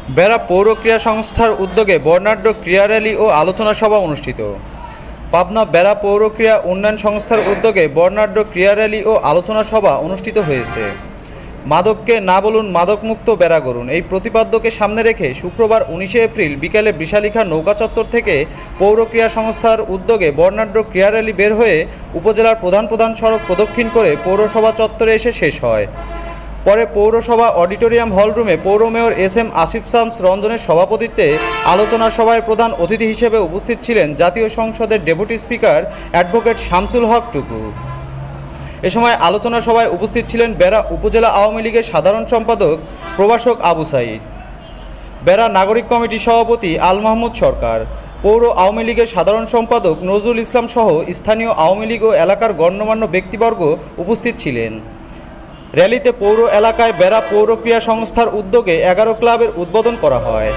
বেড়া পৌর ক্রীড়া সংস্থার উদ্যোগে বর্ণাঢ্য ক্রীড়া র্যালি ও আলোচনা সভা অনুষ্ঠিত। পাবনা বেড়া পৌর ক্রীড়া উন্নয়ন সংস্থার উদ্যোগে বর্ণাঢ্য ক্রীড়া র্যালি ও আলোচনা সভা অনুষ্ঠিত হয়েছে। মাদককে না বলুন, মাদকমুক্ত বেড়া গড়ুন, এই প্রতিপাদ্যকে সামনে রেখে শুক্রবার 19 এপ্রিল বিকেলে বিশালিখা নৌকা চত্বর থেকে পৌর ক্রীড়া সংস্থার উদ্যোগে বর্ণাঢ্য ক্রীড়া র্যালি বের হয়ে উপজেলার প্রধান প্রধান সড়ক প্রদক্ষিণ করে পৌরসভা চত্বরে এসে শেষ হয়। পরে পৌরসভা অডিটোরিয়াম হলরুমে পৌর মেয়র এস.এম. আসিফ শামস রঞ্জনের সভাপতিত্বে আলোচনা সভায় প্রধান অতিথি হিসেবে উপস্থিত ছিলেন জাতীয় সংসদের ডেপুটি স্পিকার অ্যাডভোকেট শামসুল হক টুকু। এ সময় আলোচনা সভায় উপস্থিত ছিলেন বেড়া উপজেলা আওয়ামী লীগের সাধারণ সম্পাদক প্রভাষক আবু সাঈদ, বেড়া নাগরিক কমিটির সভাপতি আল মাহমুদ সরকার, পৌর আওয়ামী লীগের সাধারণ সম্পাদক নজরুল ইসলাম সহ স্থানীয় আওয়ামী লীগ ও এলাকার গণ্যমান্য ব্যক্তিবর্গ উপস্থিত ছিলেন। র্যালিতে পৌর এলাকায় বেড়া পৌর ক্রীড়া সংস্থার উদ্যোগে 11 ক্লাবের উদ্বোধন করা হয়।